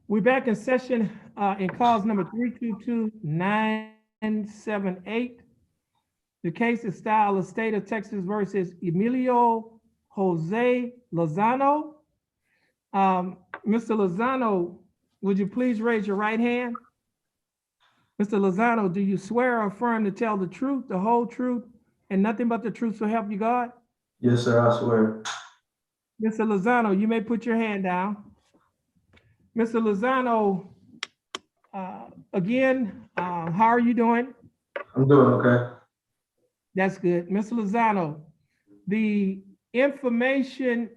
We're back in session in cause number 322978. The case is style of State of Texas versus Emilio Jose Lozano. Mr. Lozano, would you please raise your right hand? Mr. Lozano, do you swear or affirm to tell the truth, the whole truth, and nothing but the truth so help you God? Yes, sir, I swear. Mr. Lozano, you may put your hand down. Mr. Lozano, again, how are you doing? I'm doing okay. That's good. Mr. Lozano, the information,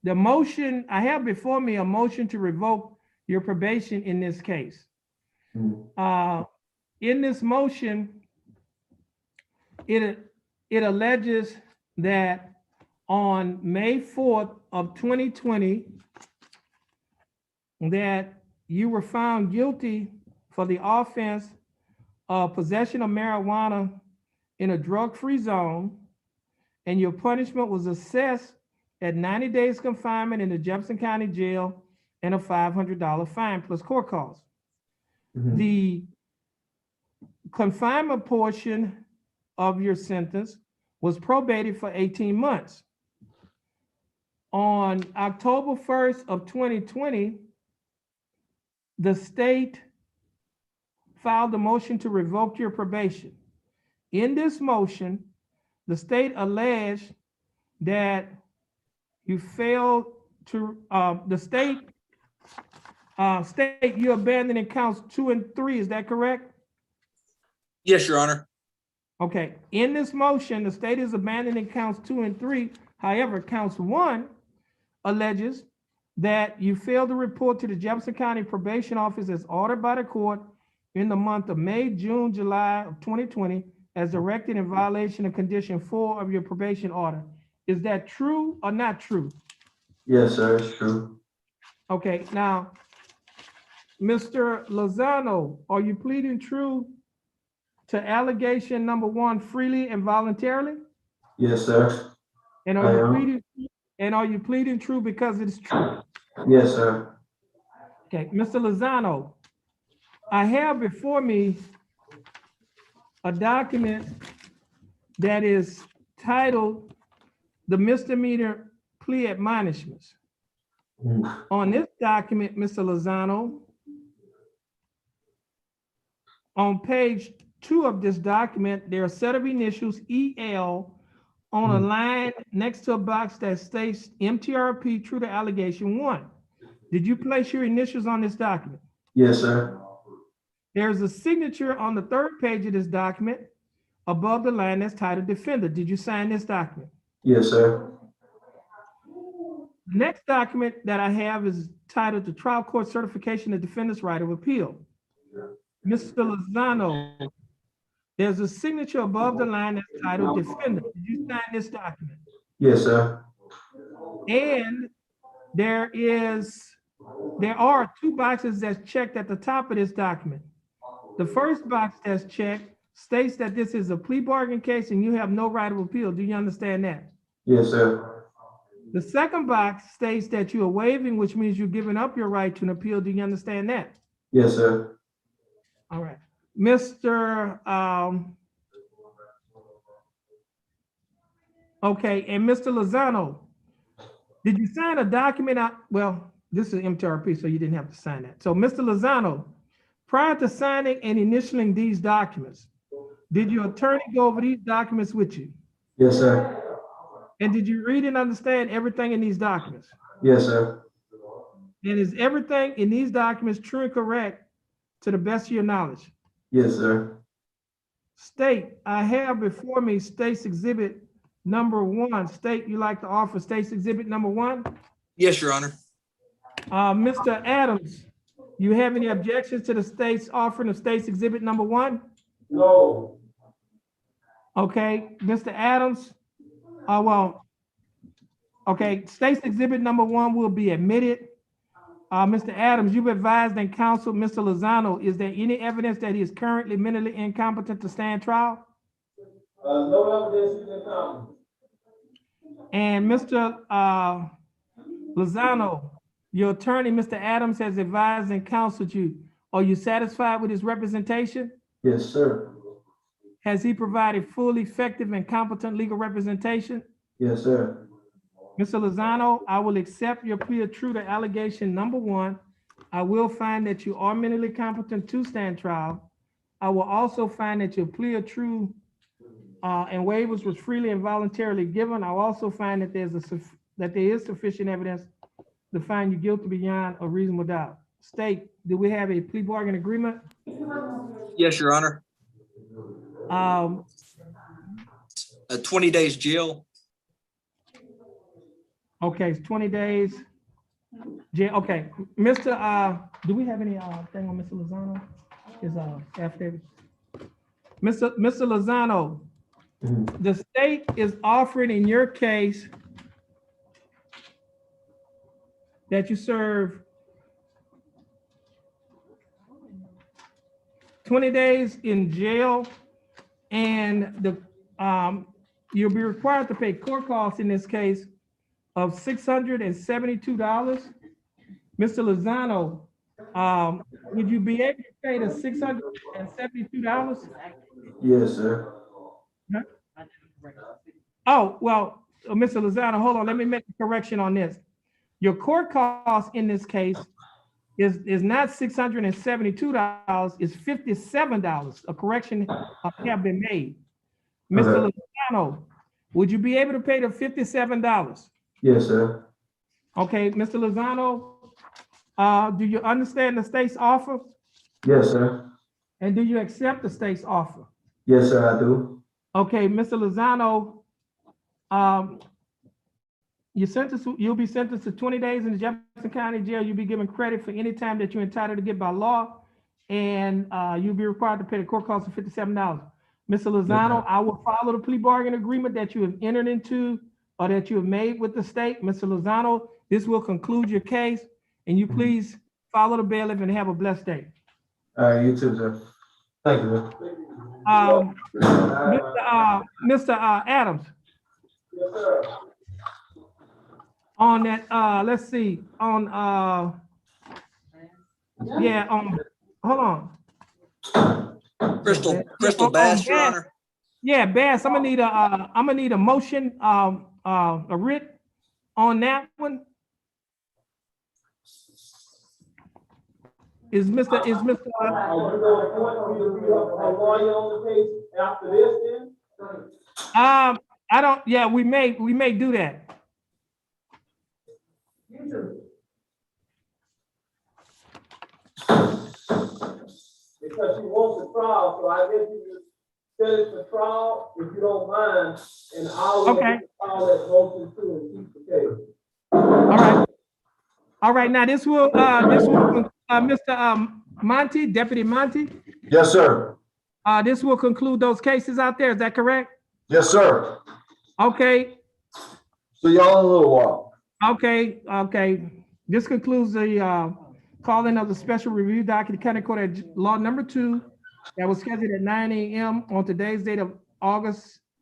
the motion, I have before me a motion to revoke your probation in this case. In this motion, it alleges that on May 4th of 2020, that you were found guilty for the offense of possession of marijuana in a drug-free zone, and your punishment was assessed at 90 days confinement in the Jefferson County Jail and a $500 fine plus court costs. The confinement portion of your sentence was probated for 18 months. On October 1st of 2020, the state filed a motion to revoke your probation. In this motion, the state alleged that you failed to, you abandoning counts 2 and 3, is that correct? Yes, Your Honor. Okay, in this motion, the state is abandoning counts 2 and 3. However, counts 1 alleges that you failed to report to the Jefferson County Probation Office as ordered by the court in the month of May, June, July of 2020, as directed in violation of condition 4 of your probation order. Is that true or not true? Yes, sir, it's true. Okay, now, Mr. Lozano, are you pleading true to allegation number 1 freely and voluntarily? Yes, sir. And are you pleading true because it's true? Yes, sir. Okay, Mr. Lozano, I have before me a document that is titled the misdemeanor plea admonishments. On this document, Mr. Lozano, on page 2 of this document, there are a set of initials EL on a line next to a box that states MTRP true to allegation 1. Did you place your initials on this document? Yes, sir. There's a signature on the 3rd page of this document above the line that's titled Defendant. Did you sign this document? Yes, sir. The next document that I have is titled the Trial Court Certification of Defendant's Right of Appeal. Mr. Lozano, there's a signature above the line that's titled Defendant. Did you sign this document? Yes, sir. And there are 2 boxes that's checked at the top of this document. The first box that's checked states that this is a plea bargain case and you have no right of appeal. Do you understand that? Yes, sir. The second box states that you are waiving, which means you're giving up your right to an appeal. Do you understand that? Yes, sir. All right. Mr. Okay, and Mr. Lozano, did you sign a document out? Well, this is MTRP, so you didn't have to sign that. So Mr. Lozano, prior to signing and initialing these documents, did your attorney go over these documents with you? Yes, sir. And did you read and understand everything in these documents? Yes, sir. And is everything in these documents true and correct to the best of your knowledge? Yes, sir. State, I have before me State's Exhibit number 1. State, you like to offer State's Exhibit number 1? Yes, Your Honor. Mr. Adams, you have any objections to the state's offering of State's Exhibit number 1? No. Okay, Mr. Adams, okay, State's Exhibit number 1 will be admitted. Mr. Adams, you've advised and counseled Mr. Lozano. Is there any evidence that he is currently mentally incompetent to stand trial? No evidence he's incompetent. And Mr. Lozano, your attorney, Mr. Adams, has advised and counseled you. Are you satisfied with his representation? Yes, sir. Has he provided full, effective, and competent legal representation? Yes, sir. Mr. Lozano, I will accept your plea of true to allegation number 1. I will find that you are mentally competent to stand trial. I will also find that your plea of true and waivers was freely and voluntarily given. I'll also find that there is sufficient evidence to find you guilty beyond a reasonable doubt. State, do we have a plea bargain agreement? Yes, Your Honor. 20 days jail. Okay, it's 20 days. Okay, Mr. Do we have any thing on Mr. Lozano? His affidavit. Mr. Lozano, the state is offering in your case that you serve 20 days in jail, and you'll be required to pay court costs in this case of $672. Mr. Lozano, would you be able to pay the $672? Yes, sir. Huh? Oh, well, Mr. Lozano, hold on, let me make a correction on this. Your court cost in this case is not $672, it's $57. A correction have been made. Mr. Lozano, would you be able to pay the $57? Yes, sir. Okay, Mr. Lozano, do you understand the state's offer? Yes, sir. And do you accept the state's offer? Yes, sir, I do. Okay, Mr. Lozano, you'll be sentenced to 20 days in the Jefferson County Jail. You'll be given credit for any time that you're entitled to get by law, and you'll be required to pay the court cost of $57. Mr. Lozano, I will follow the plea bargain agreement that you have entered into or that you have made with the state. Mr. Lozano, this will conclude your case, and you please follow the bailiff and have a blessed day. All right, you too, sir. Thank you, Mr. Adams. Yes, sir. On that, let's see, on, hold on. Crystal on Bass, Your Honor. Yeah, Bass, I'm gonna need a motion, a writ on that one. Is Mr. Are you going to appoint me to be a lawyer on the case after this then? I don't, yeah, we may do that. Because she wants the trial, so I guess you just set it for trial, if you don't mind, and I'll file that motion too and keep the case. All right, now this will Mr. Monty, Deputy Monty, Yes, sir. this will conclude those cases out there, is that correct? Yes, sir. Okay, See y'all in a little while. okay. This concludes the calling of the special review docket, County Court at Law number 2, that was scheduled at 9 a.m. on today's date of August